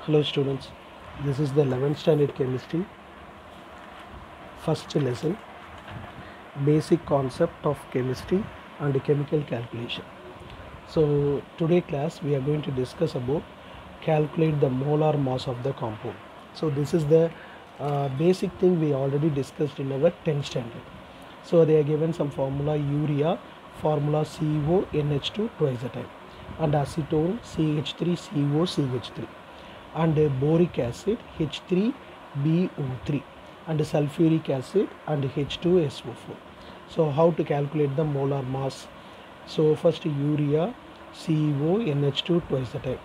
Hello students, this is the 11th standard chemistry, first lesson, basic concept of chemistry and chemical calculation. So today class we are going to discuss about calculate the molar mass of the compound. So this is the basic thing we already discussed in our 10th standard. So they are given some formula urea, formula CONH2 twice the time, and acetone CH3COCH3, and boric acid H3BO3, and sulfuric acid and H2SO4. So how to calculate the molar mass? So first urea CONH2 twice the time.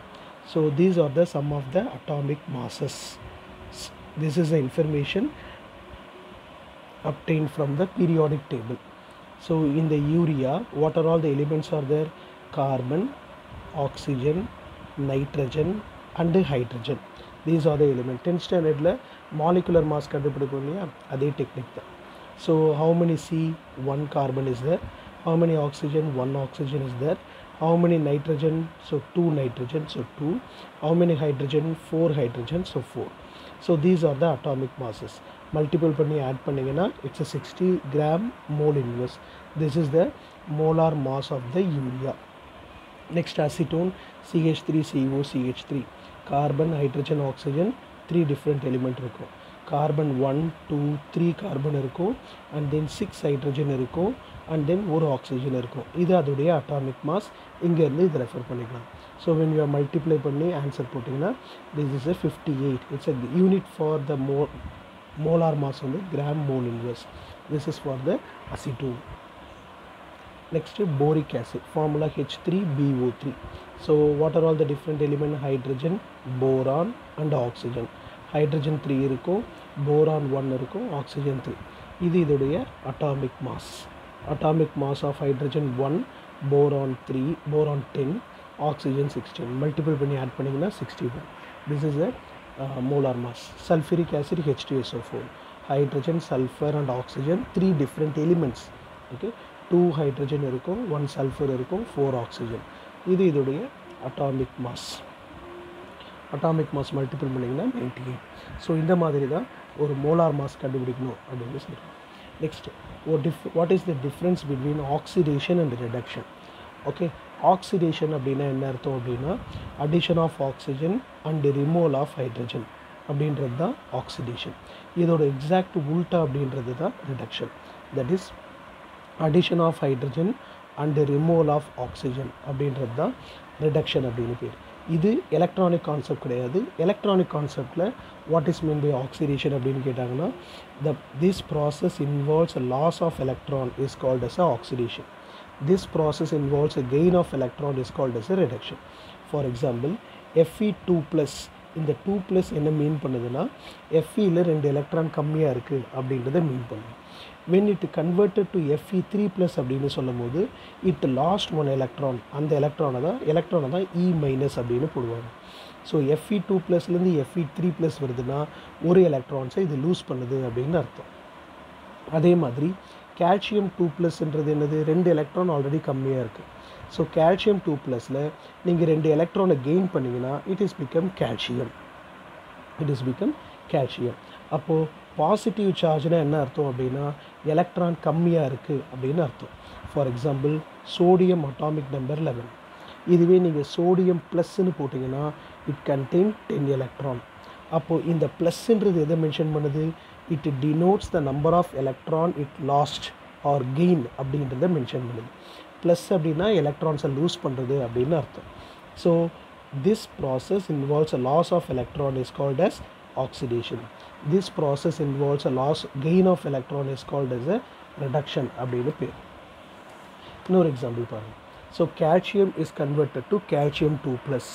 So these are the sum of the atomic masses. This is the information obtained from the periodic table. So in the urea, what are all the elements are there? Carbon, oxygen, nitrogen and hydrogen. These are the elements. 10th standard la molecular mass கண்டுபிடிப்போம் இல்லையா, அதே technique தான். So how many C? 1 carbon is there. How many oxygen? 1 oxygen is there. How many nitrogen? So 2 nitrogen, so 2. How many hydrogen? 4 hydrogen, so 4. So these are the atomic masses. Multiple பண்ணி add பண்ணிங்கன்னா it's a 60 gram mole inverse. This is the molar mass of the urea. Next acetone CH3COCH3. Carbon, hydrogen, oxygen, 3 different element இருக்கும். Carbon 1, 2, 3 carbon இருக்கும், and then 6 hydrogen இருக்கும், and then ஒரு oxygen இருக்கும். இது அதோடைய atomic mass. இங்கேருந்து இது refer பண்ணிக்கலாம். So when you are multiply பண்ணி answer போட்டிங்கன்னா this is a 58. It's a unit for the molar mass on the gram mole inverse. This is for the acetone. Next boric acid, formula H3BO3. So what are all the different element? Hydrogen, boron and oxygen. Hydrogen 3 இருக்கும், boron 1 இருக்கும், oxygen 3. இது இதோடைய atomic mass. Atomic mass of hydrogen 1, boron 3, boron 10, oxygen 16. Multiple பண்ணி add பண்ணிங்கன்னா 61. This is the molar mass. Sulfuric acid H2SO4. Hydrogen, sulfur and oxygen, 3 different elements. Okay, 2 hydrogen இருக்கும், 1 sulfur இருக்கும், 4 oxygen. இது இதோடைய atomic mass. Atomic mass multiple பண்ணிங்கன்னா 98. So இந்த மாதிரி தான் ஒரு மோலார் மாஸ் கண்டுபிடிக்கணும் அப்படின்னு சொல்கிறோம். Next what is the difference between oxidation and reduction? Okay, oxidation அப்படின்னா என்ன அர்த்தம் அப்படின்னா addition of oxygen and removal of hydrogen அப்படின்றது தான் ஆக்சிடேஷன். இதோட எக்ஸாக்ட் உல்டா அப்படின்றது தான் reduction. That is addition of hydrogen and removal of oxygen அப்படின்றது தான் ரிடக்ஷன் அப்படின்னு பேர். இது எலக்ட்ரானிக் கான்செப்ட் கிடையாது. எலக்ட்ரானிக் கான்செப்டில் what is mean by oxidation அப்படின்னு கேட்டாங்கன்னா this process involves a loss of electron is called as a oxidation. This process involves a gain of electron is called as a reduction. For example Fe2+, இந்த 2+ என்ன மீன் பண்ணுதுன்னா Feயில் 2 electron கம்மியாக இருக்குது அப்படின்றத மீன் பண்ணுது. when it converted to Fe3+ அப்படின்னு சொல்லும் போது it lost 1 electron. அந்த எலக்ட்ரானை தான் E- அப்படின்னு போடுவாங்க. ஸோ Fe2+லேருந்து Fe3+ வருதுன்னா ஒரு எலக்ட்ரான்ஸை இது லூஸ் பண்ணுது அப்படின்னு அர்த்தம். அதே மாதிரி கால்சியம் 2+ன்றது என்னது? 2 எலக்ட்ரான் ஆல்ரெடி கம்மியாக இருக்குது. ஸோ கால்சியம் 2+ல் நீங்கள் 2 எலக்ட்ரானை கெயின் பண்ணிங்கன்னா இட் இஸ் பிகம் கால்சியம். அப்போது பாசிட்டிவ் சார்ஜ்னால் என்ன அர்த்தம் அப்படின்னா எலக்ட்ரான் கம்மியாக இருக்குது அப்படின்னு அர்த்தம். For example sodium atomic number 11. இதுவே நீங்கள் சோடியம் ப்ளஸ்ன்னு போட்டிங்கன்னா இட் கண்டெயின் 10 எலக்ட்ரான். அப்போது இந்த ப்ளஸ்ன்றது எதை மென்ஷன் பண்ணுது? It denotes the number of electron it lost or gain அப்படின்றத மென்ஷன் பண்ணுது. ப்ளஸ் அப்படின்னா எலக்ட்ரான்ஸை லூஸ் பண்ணுறது அப்படின்னு அர்த்தம். So this process involves a loss of electron is called as oxidation. This process involves a gain of electron is called as a reduction அப்படின்னு பேர். இன்னொரு எக்ஸாம்பிள் பாருங்கள். So calcium is converted to calcium 2+.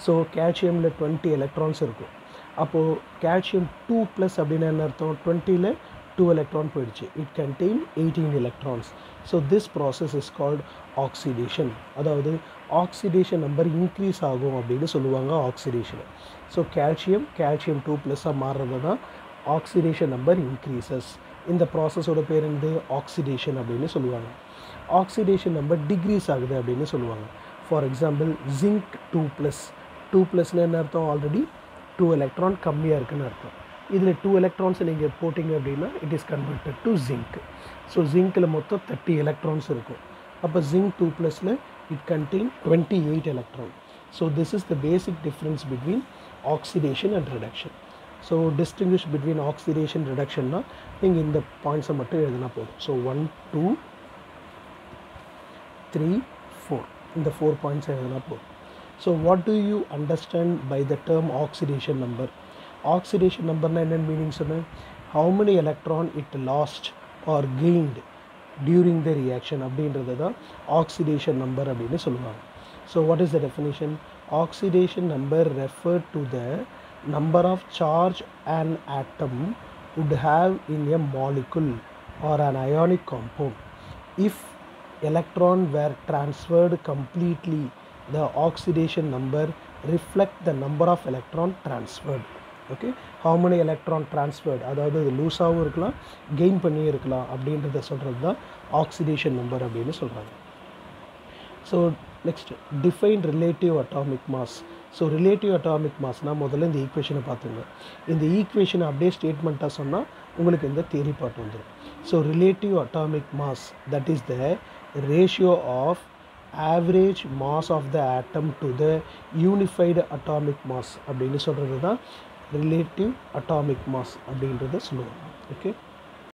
So calciumல 20 electrons இருக்கும். அப்போது calcium 2+ அப்படின்னா என்ன அர்த்தம்? 20ல் 2 electron போயிடுச்சு. It contain 18 electrons. So this process is called oxidation. அதாவது ஆக்சிடேஷன் நம்பர் இன்க்ரீஸ் ஆகும் அப்படின்னு சொல்லுவாங்க ஆக்சிடேஷனை. ஸோ calcium 2+ஆக மாறுறது தான் ஆக்சிடேஷன் நம்பர் இன்க்ரீசஸ். இந்த ப்ராசஸோட பேர் வந்து ஆக்சிடேஷன் அப்படின்னு சொல்லுவாங்க. ஆக்சிடேஷன் நம்பர் டிக்ரீஸ் ஆகுது அப்படின்னு சொல்லுவாங்க. For example zinc 2+. 2+ன்னு என்ன அர்த்தம்? ஆல்ரெடி 2 எலக்ட்ரான் கம்மியாக இருக்குன்னு அர்த்தம். இதில் 2 எலக்ட்ரான்ஸை நீங்கள் போட்டிங்க அப்படின்னா it is converted to zinc. So ஜிங்க்கில் மொத்தம் 30 எலக்ட்ரான்ஸ் இருக்கும். அப்போ ஜிங்க் 2+ல it contain 28 electron. So this is the basic difference between oxidation and reduction. So distinguish between oxidation ரிடக்ஷன்னா நீங்கள் இந்த பாயிண்ட்ஸை மட்டும் எழுதினா போதும். ஸோ 1 2 3 4 இந்த 4 பாயிண்ட்ஸ் எழுதினா போதும். So what do you understand by the term oxidation number? Oxidation நம்பர்னால் என்னென்னு மீனிங் சொன்னேன்? How many electron it lost or gained during the reaction அப்படின்றது தான் ஆக்சிடேஷன் நம்பர் அப்படின்னு சொல்லுவாங்க. So what is the definition? Oxidation number refer to the number of charge an atom would have in a molecule or an ionic compound. If electron were transferred completely, the oxidation number reflect the number of electron transferred. Okay, how many electron transferred, அதாவது இது லூஸாகவும் இருக்கலாம் gain பண்ணி இருக்கலாம் அப்படின்றத சொல்கிறது தான் oxidation number அப்படின்னு சொல்கிறாங்க. So next define relative atomic mass. So relative atomic மாஸ்னால் முதல்ல இந்த ஈக்குவேஷனை பார்த்துங்க. இந்த ஈக்குவேஷனை அப்படியே ஸ்டேட்மெண்ட்டாக சொன்னால் உங்களுக்கு இந்த தியரி பார்ட் வந்துடும். So relative atomic mass that is the ratio of average mass of the atom to the unified atomic mass அப்படின்னு சொல்கிறது தான் ரிலேட்டிவ் அட்டாமிக் மாஸ் அப்படின்றத சொல்லுவாங்க. ஓகே.